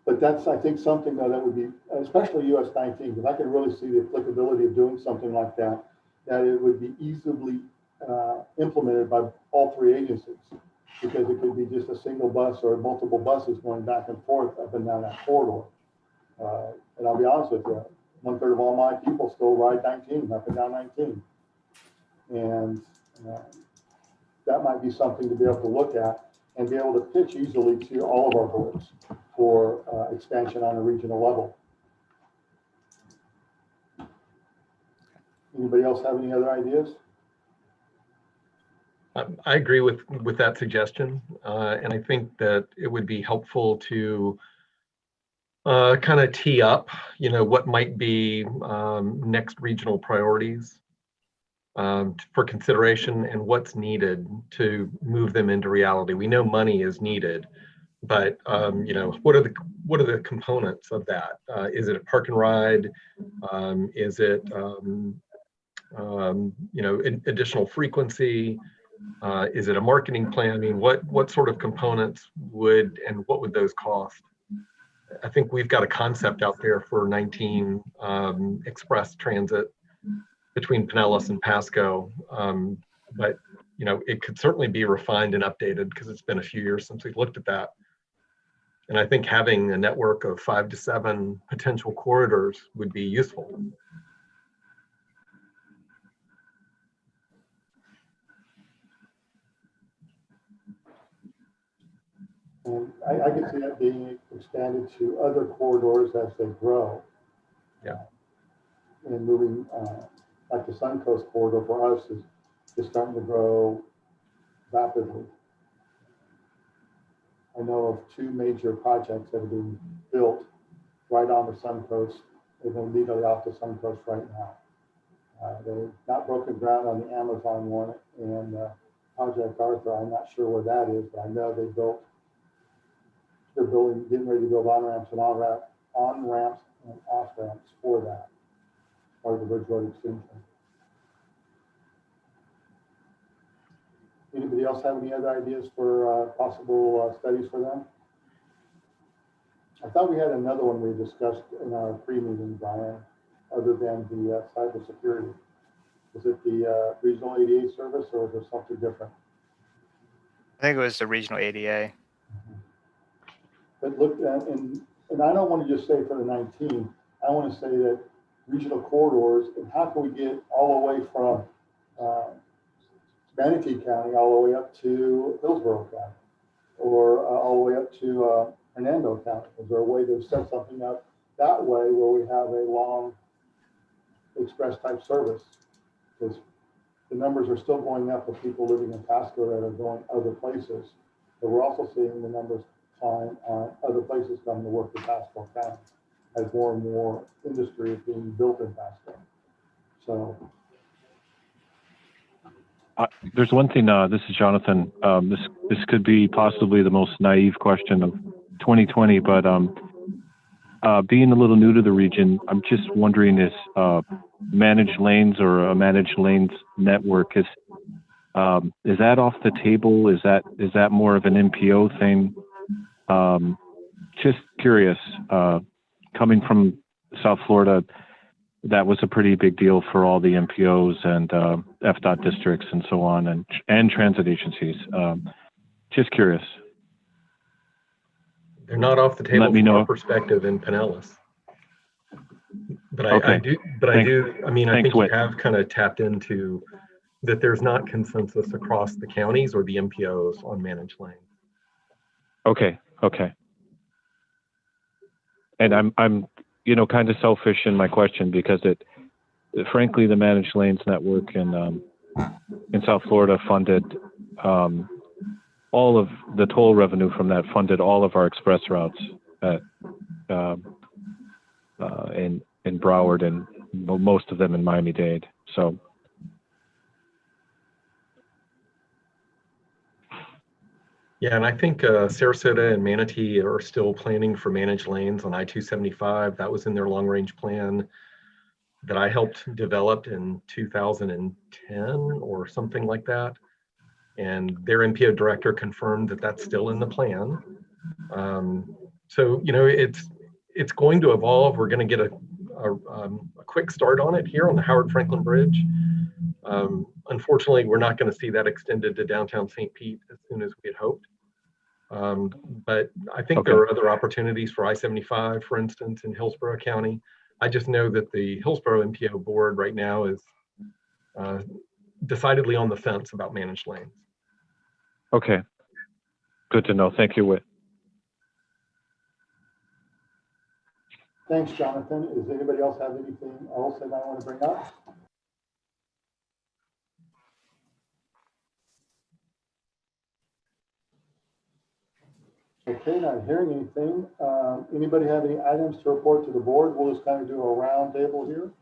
but that's, I think, something though that would be, especially US 19, because I can really see the applicability of doing something like that, that it would be easily implemented by all 3 agencies, because it could be just a single bus or multiple buses going back and forth up and down that corridor. And I'll be honest with you, 1/3 of all my people still ride 19, up and down 19. And that might be something to be able to look at and be able to pitch easily to all of our boards for expansion on a regional level. Anybody else have any other ideas? I agree with that suggestion, and I think that it would be helpful to kind of tee up, what might be next regional priorities for consideration and what's needed to move them into reality. We know money is needed, but what are the components of that? Is it a park and ride? Is it additional frequency? Is it a marketing plan? I mean, what sort of components what would those cost? I think we've got a concept out there for 19 express transit between Pinellas and Pasco, but it could certainly be refined and updated because it's been a few years since we've looked at that. And I think having a network of 5 to 7 potential corridors would be useful. And I can see that being expanded to other corridors as they grow. Yeah. And moving, like the Suncoast corridor for us is starting to grow rapidly. I know of 2 major projects that are being built right on the Suncoast. They're legally off the Suncoast right now. They've not broken ground on the Amazon one, and Project Arthur, I'm not sure where that is, but I know they're getting ready to build on-ramps and on-ramps and off-ramps for that, part of the Bridge Road extension. Anybody else have any other ideas for possible studies for them? I thought we had another one we discussed in our pre-meeting, Brian, other than the cybersecurity. Was it the regional ADA service, or was there something different? I think it was the regional ADA. But look, and I don't want to just say for the 19, I want to say that regional corridors, and how can we get all the way from Manatee County all the way up to Hillsborough County, or all the way up to Hernando County? Is there a way to set something up that way where we have a long express type service? Because the numbers are still going up of people living in Pasco that are going other places, but we're also seeing the numbers climb on other places coming to work in Pasco County as more and more industry is being built in Pasco. So there's one thing, this is Jonathan. This could be possibly the most naive question of 2020, but being a little new to the region, I'm just wondering is managed lanes or a managed lanes network, is that off the table? Is that more of an MPO thing? Just curious, coming from South Florida, that was a pretty big deal for all the MPOs and FDOT districts and so on, and transit agencies. Just curious. They're not off the table Let me from our know. perspective in Pinellas. But I Okay. do, I mean, I Thanks, think you Whit. have kind of tapped into that there's not consensus across the counties or the MPOs on managed lanes. Okay. And I'm kind of selfish in my question because frankly, the managed lanes network in South Florida funded all of the toll revenue from that, funded all of our express routes in Broward and most of them in Miami-Dade. So. Yeah, and I think Sarasota and Manatee are still planning for managed lanes on I-275. That was in their long-range plan that I helped develop in 2010 or something like that. And their MPO director confirmed that that's still in the plan. So, it's going to evolve. We're going to get a quick start on it here on the Howard Franklin Bridge. Unfortunately, we're not going to see that extended to downtown St. Pete as soon as we had hoped. But I think there are other opportunities for I-75, for instance, in Hillsborough County. I just know that the Hillsborough MPO board right now is decidedly on the fence about managed lanes. Okay. Good to know. Thank you, Whit. Thanks, Jonathan. Does anybody else have anything else that I want to bring up? Okay, not hearing anything. Anybody have any items to report to the board? We'll just kind of do a round table here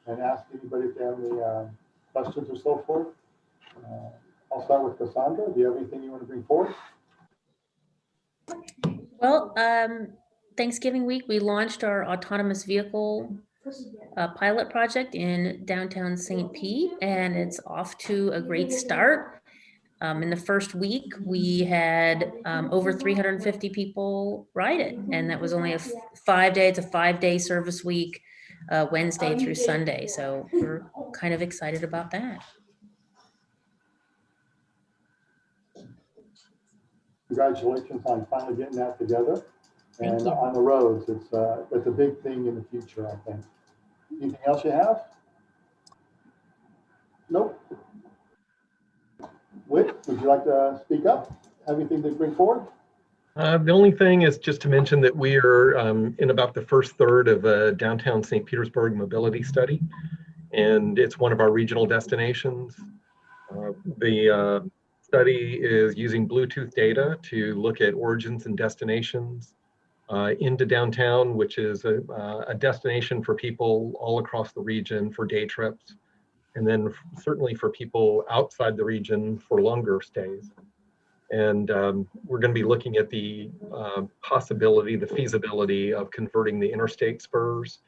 and ask anybody if they have any questions or so forth. I'll start with Cassandra. Do you have anything you want to bring forward? Well, Thanksgiving week, we launched our autonomous vehicle pilot project in downtown St. Pete, and it's off to a great start. In the first week, we had over 350 people ride it, and that was only a 5-day. It's a 5-day service week, Wednesday through Sunday. So we're kind of excited about that. Congratulations on finally getting that together. Thank And you. on the roads, it's a big thing in the future, I think. Anything else you have? Nope. Whit, would you like to speak up? Have anything to bring forward? The only thing is just to mention that we are in about the first third of a downtown St. Petersburg mobility study, and it's one of our regional destinations. The study is using Bluetooth data to look at origins and destinations into downtown, which is a destination for people all across the region for day trips, and then certainly for people outside the region for longer stays. And we're going to be looking at the possibility, the feasibility of converting the interstate spurs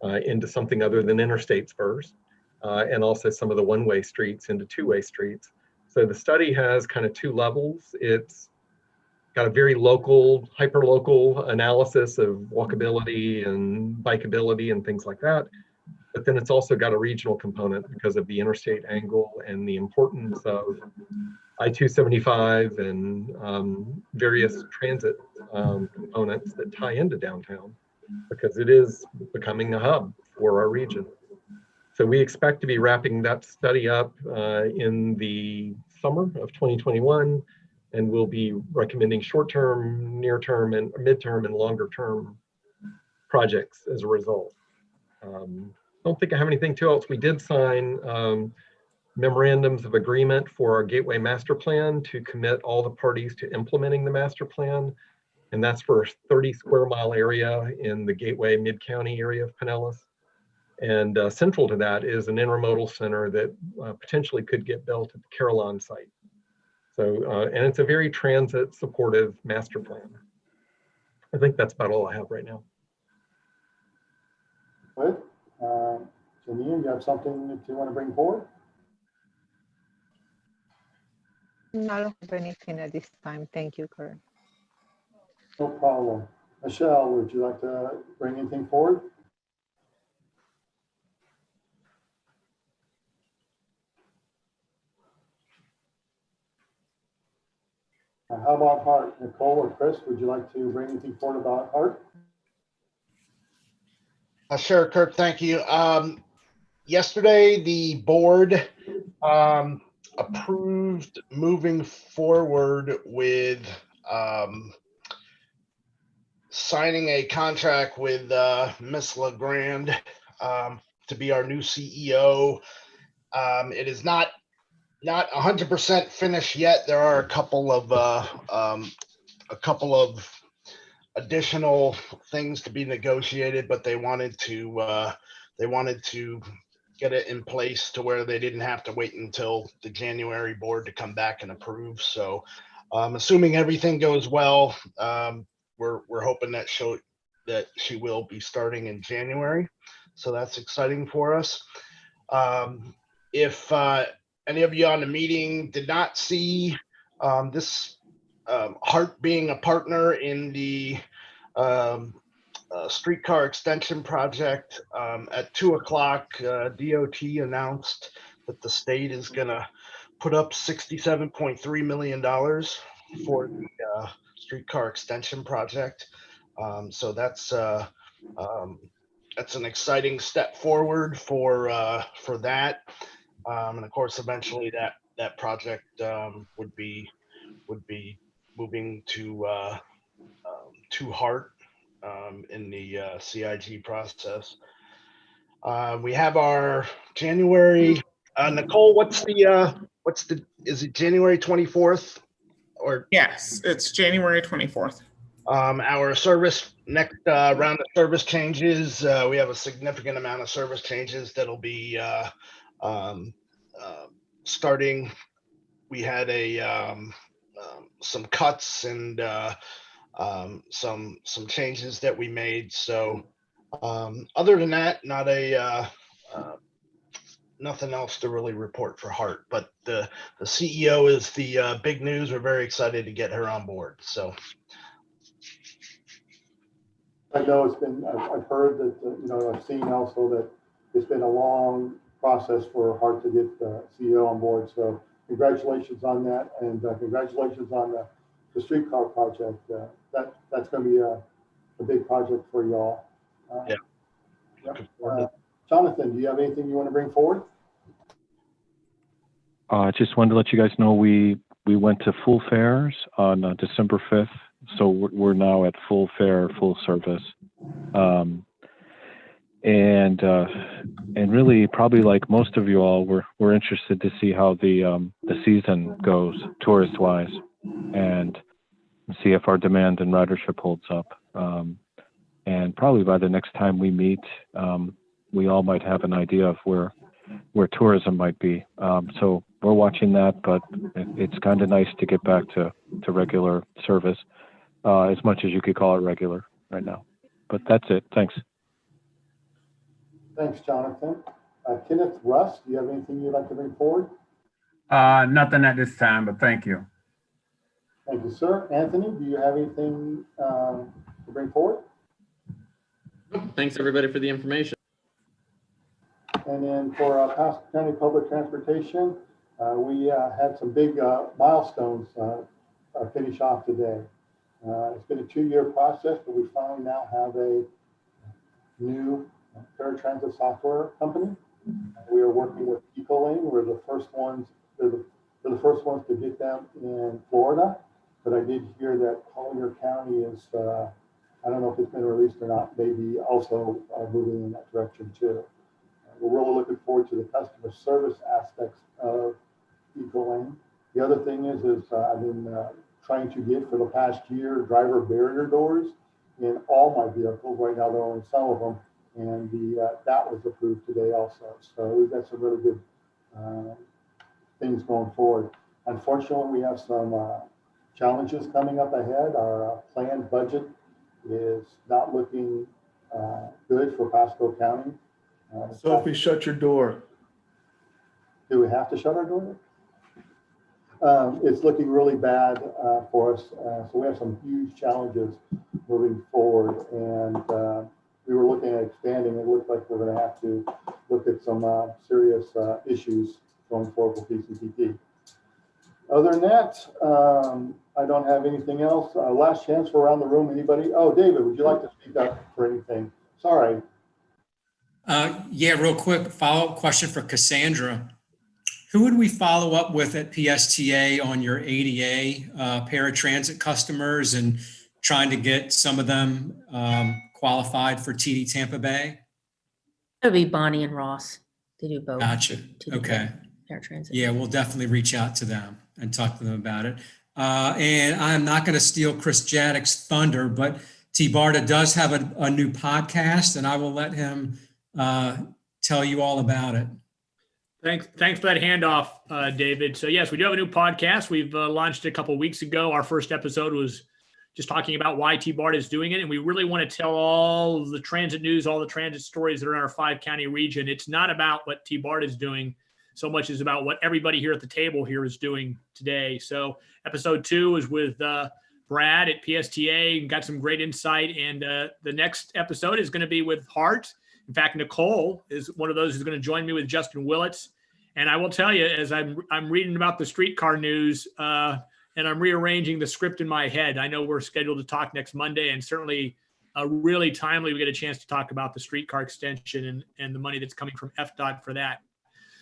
into something other than interstate spurs, and also some of the one-way streets into two-way streets. So the study has kind of two levels. It's got a very local, hyper-local analysis of walkability and bikeability and things like that. But then it's also got a regional component because of the interstate angle and the importance of I-275 and various transit components that tie into downtown, because it is becoming a hub for our region. So we expect to be wrapping that study up in the summer of 2021, and we'll be recommending short-term, near-term, and mid-term and longer-term projects as a result. Don't think I have anything else. We did sign memorandums of agreement for our Gateway Master Plan to commit all the parties to implementing the master plan. And that's for a 30 square mile area in the Gateway Mid-County area of Pinellas. And central to that is an intermodal center that potentially could get built at the Carillon site. So, and it's a very transit supportive master plan. I think that's about all I have right now. Good. Janine, you have something that you want to bring forward? No, I don't have anything at this time. Thank you, Kurt. No problem. Michelle, would you like to bring anything forward? How about Hart? Nicole or Chris, would you like to bring anything forward about Hart? Sure, Kirk, thank you. Yesterday, the board approved moving forward with signing a contract with Miss LeGrand to be our new CEO. It is not 100% finished yet. There are a couple of additional things to be negotiated, but they wanted to get it in place to where they didn't have to wait until the January board to come back and approve. So assuming everything goes well, we're hoping that she will be starting in January. So that's exciting for us. If any of you on the meeting did not see this Hart being a partner in the streetcar extension project, at 2:00, DOT announced that the state is going to put up $67.3 million for the streetcar extension project. So that's an exciting step forward for that. And of course, eventually that project would be moving to Hart in the CIG process. We have our January. Nicole, is it January 24th? Or Yes, it's January 24th. Our service next round of service changes. We have a significant amount of service changes that'll be starting. We had some cuts and some changes that we made. So other than that, nothing else to really report for Hart. But the CEO is the big news. We're very excited to get her on board. So I know I've heard that, I've seen also that it's been a long process for Hart to get the CEO on board. So congratulations on that, and congratulations on the streetcar project. That's going to be a big project for y'all. Jonathan, do you have anything you want to bring forward? I just wanted to let you guys know we went to full fares on December 5th. So we're now at full fare, full service. And really, probably like most of you all, we're interested to see how the season goes tourist-wise, and see if our demand and ridership holds up. And probably by the next time we meet, we all might have an idea of where tourism might be. So we're watching that, but it's kind of nice to get back to regular service, as much as you could call it regular right now. But that's it. Thanks. Thanks, Jonathan. Kenneth, Russ, do you have anything you'd like to bring forward? Nothing at this time, but thank you. Thank you, sir. Anthony, do you have anything to bring forward? Thanks everybody for the information. And then for Pasco County Public Transportation, we had some big milestones finish off today. It's been a 2-year process, but we finally now have a new paratransit software company. We are working with Ecolane. We're the first ones. They're the first ones to get them in Florida. But I did hear that Collier County is, I don't know if it's been released or not, maybe also moving in that direction too. We're really looking forward to the customer service aspects of Ecolane. The other thing is I've been trying to get for the past year driver barrier doors in all my vehicles. Right now, there are only some of them, and that was approved today also. So we've got some really good things going forward. Unfortunately, we have some challenges coming up ahead. Our planned budget is not looking good for Pasco County. Sophie, shut your door. Do we have to shut our door? It's looking really bad for us. So we have some huge challenges moving forward. And we were looking at expanding. It looks like we're going to have to look at some serious issues going forward with PCTP. Other than that, I don't have anything else. Last chance for around the room. Anybody? Oh, David, would you like to speak up for anything? Sorry. Yeah, real quick follow-up question for Cassandra. Who would we follow up with at PSTA on your ADA paratransit customers and trying to get some of them qualified for TD Tampa Bay? That would be Bonnie and Ross. They do both. Gotcha. TD Okay. Paratransit. Yeah, we'll definitely reach out to them and talk to them about it. And I'm not going to steal Chris Jadek's thunder, but TBARTA does have a new podcast, and I will let him tell you all about it. Thanks for that handoff, David. So yes, we do have a new podcast. We've launched it a couple of weeks ago. Our first episode was just talking about why TBARTA is doing it. And we really want to tell all the transit news, all the transit stories that are in our 5-county region. It's not about what TBARTA is doing so much as about what everybody here at the table here is doing today. So episode 2 is with Brad at PSTA and got some great insight. And the next episode is going to be with Hart. In fact, Nicole is one of those who's going to join me with Justin Willits. And I will tell you, as I'm reading about the streetcar news and I'm rearranging the script in my head, I know we're scheduled to talk next Monday, and certainly really timely we get a chance to talk about the streetcar extension and the money that's coming from FDOT for that.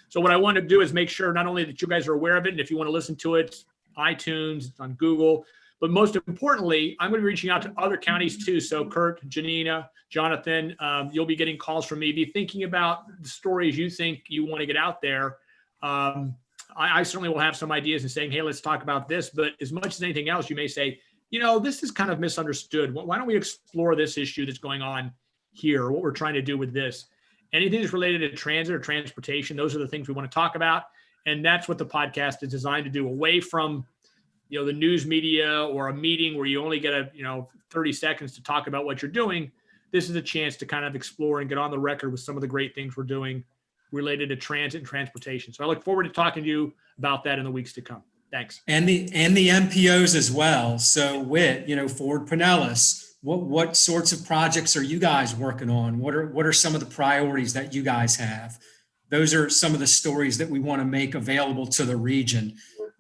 So what I want to do is make sure not only that you guys are aware of it, and if you want to listen to it, iTunes, it's on Google, but most importantly, I'm going to be reaching out to other counties too. So Kurt, Janina, Jonathan, you'll be getting calls from me. Be thinking about the stories you think you want to get out there. I certainly will have some ideas and saying, hey, let's talk about this. But as much as anything else, you may say, this is kind of misunderstood. Why don't we explore this issue that's going on here, what we're trying to do with this? Anything that's related to transit or transportation, those are the things we want to talk about. And that's what the podcast is designed to do, away from the news media or a meeting where you only get 30 seconds to talk about what you're doing. This is a chance to kind of explore and get on the record with some of the great things we're doing related to transit and transportation. So I look forward to talking to you about that in the weeks to come. Thanks. And the MPOs as well. So Ford Pinellas, what sorts of projects are you guys working on? What are some of the priorities that you guys have? Those are some of the stories that we want to make available to the region.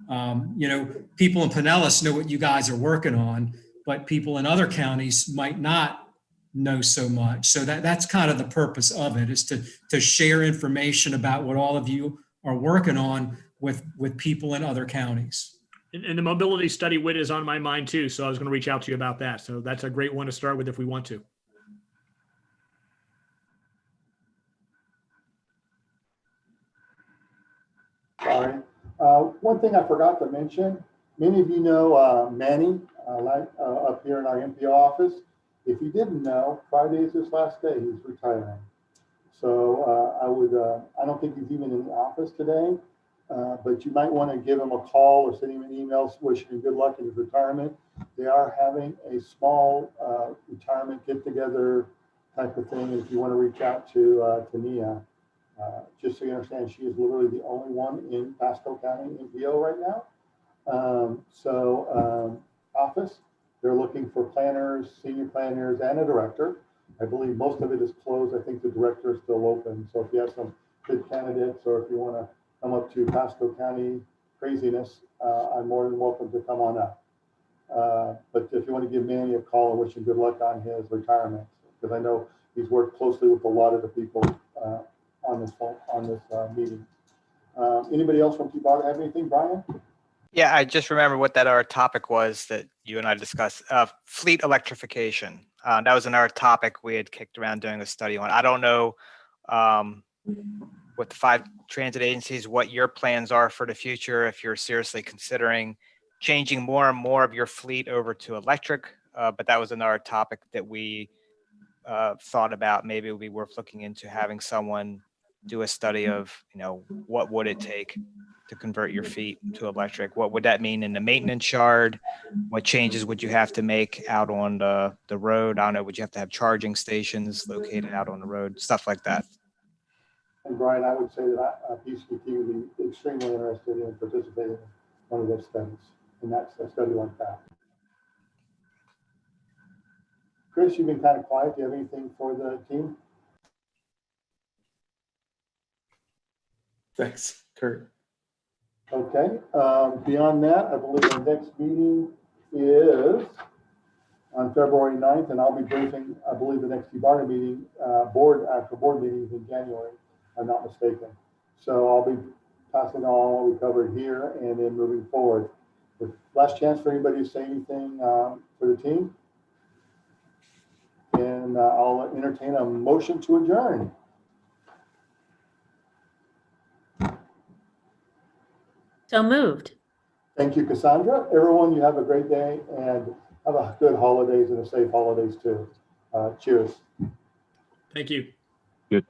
People in Pinellas know what you guys are working on, but people in other counties might not know so much. So that's kind of the purpose of it, is to share information about what all of you are working on with people in other counties. And the mobility study WIT is on my mind too. So I was going to reach out to you about that. So that's a great one to start with if we want to. Sorry. One thing I forgot to mention, many of you know Manny up here in our MPO office. If you didn't know, Friday is his last day. He's retiring. So I don't think he's even in the office today, but you might want to give him a call or send him an email wishing him good luck in his retirement. They are having a small retirement get-together type of thing. If you want to reach out to Nia, just so you understand, she is literally the only one in Pasco County MPO right now. Office, they're looking for planners, senior planners, and a director. I believe most of it is closed. I think the director is still open. So if you have some good candidates, or if you want to come up to Pasco County craziness, I'm more than welcome to come on up. But if you want to give Manny a call and wish him good luck on his retirement, because I know he's worked closely with a lot of the people on this meeting. Anybody else from TBARTA have anything, Brian? Yeah, I just remember what our topic was that you and I discussed, fleet electrification. That was another topic we had kicked around doing a study on. I don't know with the 5 transit agencies, what your plans are for the future, if you're seriously considering changing more and more of your fleet over to electric, but that was another topic that we thought about. Maybe it would be worth looking into, having someone do a study of, what would it take to convert your fleet to electric? What would that mean in the maintenance yard? What changes would you have to make out on the road? I don't know, would you have to have charging stations located out on the road? Stuff like that. And Brian, I would say that PCT would be extremely interested in participating in one of those studies, and that's a study like that. Chris, you've been kind of quiet. Do you have anything for the team? Thanks, Kurt. Okay, beyond that, I believe the next meeting is on February 9th, and I'll be briefing, I believe the next TBARTA meeting, actual board meeting is in January, if I'm not mistaken. So I'll be passing on what we covered here and then moving forward. Last chance for anybody to say anything for the team. And I'll entertain a motion to adjourn. So moved. Thank you, Cassandra. Everyone, you have a great day and have a good holidays and a safe holidays too. Cheers. Thank you. Good.